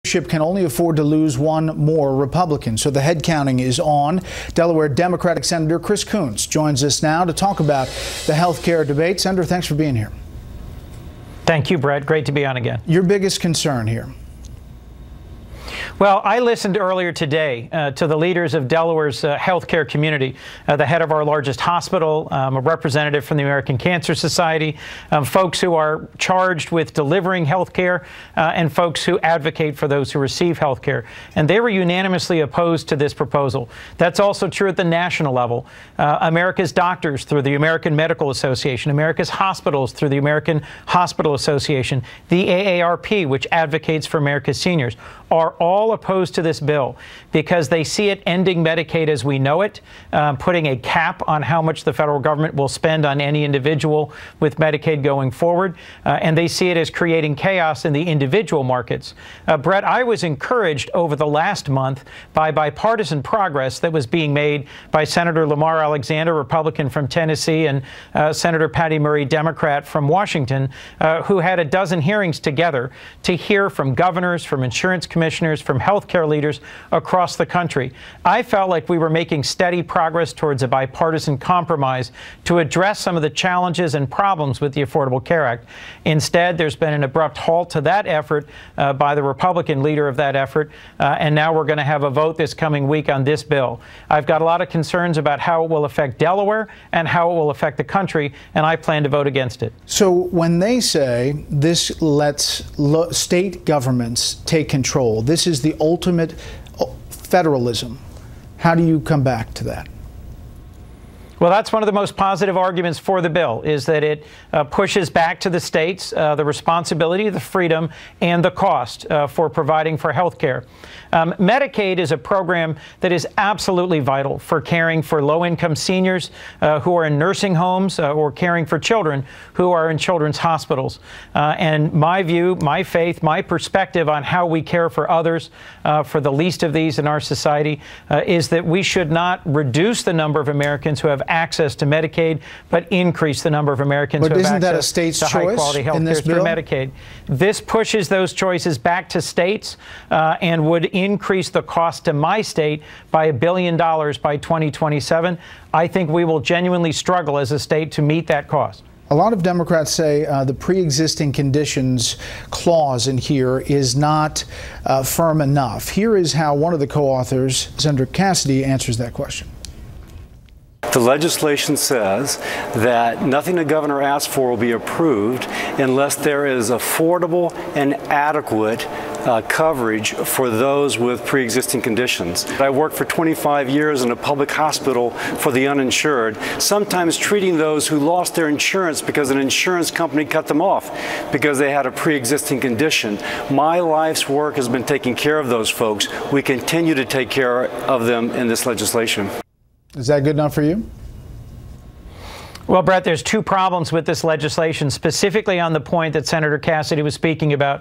Leadership can only afford to lose one more Republican, so the head counting is on. Delaware Democratic Senator Chris Coons joins us now to talk about the health care debate. Senator, thanks for being here. Thank you, Brett. Great to be on again. Your biggest concern here? Well, I listened earlier today to the leaders of Delaware's healthcare community, the head of our largest hospital, a representative from the American Cancer Society, folks who are charged with delivering health care, and folks who advocate for those who receive health care. And they were unanimously opposed to this proposal. That's also true at the national level. America's doctors through the American Medical Association, America's hospitals through the American Hospital Association, the AARP, which advocates for America's seniors, are all opposed to this bill because they see it ending Medicaid as we know it, putting a cap on how much the federal government will spend on any individual with Medicaid going forward, and they see it as creating chaos in the individual markets. Brett, I was encouraged over the last month by bipartisan progress that was being made by Senator Lamar Alexander, Republican from Tennessee, and Senator Patty Murray, Democrat from Washington, who had a dozen hearings together to hear from governors, from insurance commissioners, from healthcare leaders across the country. I felt like we were making steady progress towards a bipartisan compromise to address some of the challenges and problems with the Affordable Care Act. Instead, there's been an abrupt halt to that effort by the Republican leader of that effort, and now we're going to have a vote this coming week on this bill. I've got a lot of concerns about how it will affect Delaware and how it will affect the country, and I plan to vote against it. So when they say this lets state governments take control, this is the ultimate federalism, how do you come back to that? Well, that's one of the most positive arguments for the bill, is that it pushes back to the states the responsibility, the freedom, and the cost for providing for health care. Medicaid is a program that is absolutely vital for caring for low-income seniors who are in nursing homes or caring for children who are in children's hospitals. And my view, my faith, my perspective on how we care for others, for the least of these in our society, is that we should not reduce the number of Americans who have access to Medicaid, but increase the number of Americans who have access to high-quality health care through Medicaid. This pushes those choices back to states and would increase the cost to my state by $1 billion by 2027. I think we will genuinely struggle as a state to meet that cost. A lot of Democrats say the pre-existing conditions clause in here is not firm enough. Here is how one of the co-authors, Senator Cassidy, answers that question. The legislation says that nothing the governor asks for will be approved unless there is affordable and adequate coverage for those with pre-existing conditions. I worked for 25 years in a public hospital for the uninsured, sometimes treating those who lost their insurance because an insurance company cut them off because they had a pre-existing condition. My life's work has been taking care of those folks. We continue to take care of them in this legislation. Is that good enough for you? Well, Brett, there's two problems with this legislation, specifically on the point that Senator Cassidy was speaking about.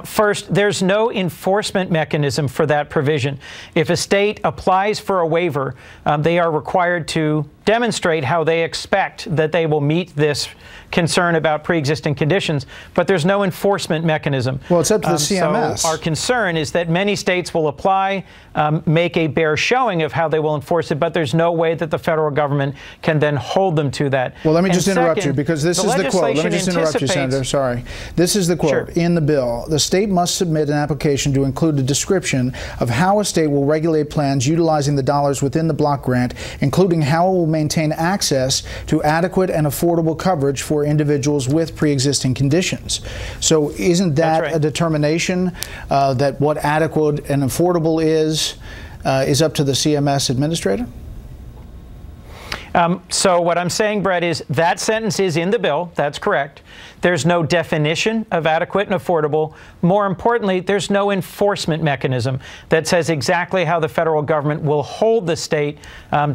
First, there's no enforcement mechanism for that provision. If a state applies for a waiver, they are required to demonstrate how they expect that they will meet this concern about pre-existing conditions, but there's no enforcement mechanism. Well, it's up to the CMS. So our concern is that many states will apply, make a bare showing of how they will enforce it, but there's no way that the federal government can then hold them to that. Well, let me just interrupt you, because this is the quote. Let me just interrupt you, Senator. Sorry. This is the quote. Sure. In the bill, the state must submit an application to include a description of how a state will regulate plans utilizing the dollars within the block grant, including how it will maintain access to adequate and affordable coverage for individuals with pre-existing conditions. So isn't that a determination that what adequate and affordable is up to the CMS administrator? So what I'm saying, Brett, is that sentence is in the bill. That's correct. There's no definition of adequate and affordable. More importantly, there's no enforcement mechanism that says exactly how the federal government will hold the state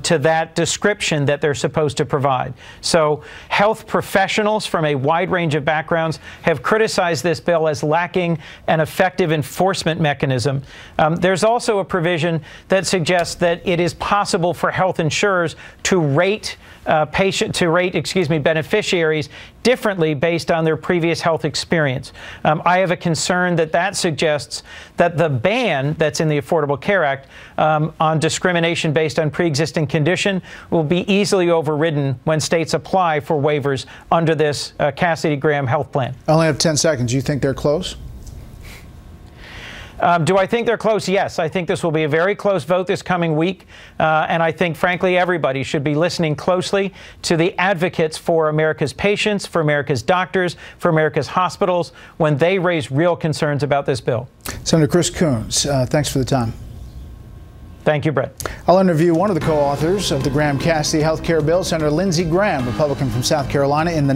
to that description that they're supposed to provide. So health professionals from a wide range of backgrounds have criticized this bill as lacking an effective enforcement mechanism. There's also a provision that suggests that it is possible for health insurers to rate beneficiaries differently based on their previous health experience. I have a concern that that suggests that the ban that's in the Affordable Care Act on discrimination based on pre-existing condition will be easily overridden when states apply for waivers under this Cassidy Graham health plan. I only have 10 seconds. Do you think they're close? Do I think they're close? Yes. I think this will be a very close vote this coming week. And I think, frankly, everybody should be listening closely to the advocates for America's patients, for America's doctors, for America's hospitals when they raise real concerns about this bill. Senator Chris Coons, thanks for the time. Thank you, Brett. I'll interview one of the co-authors of the Graham-Cassidy health care bill, Senator Lindsey Graham, Republican from South Carolina, in the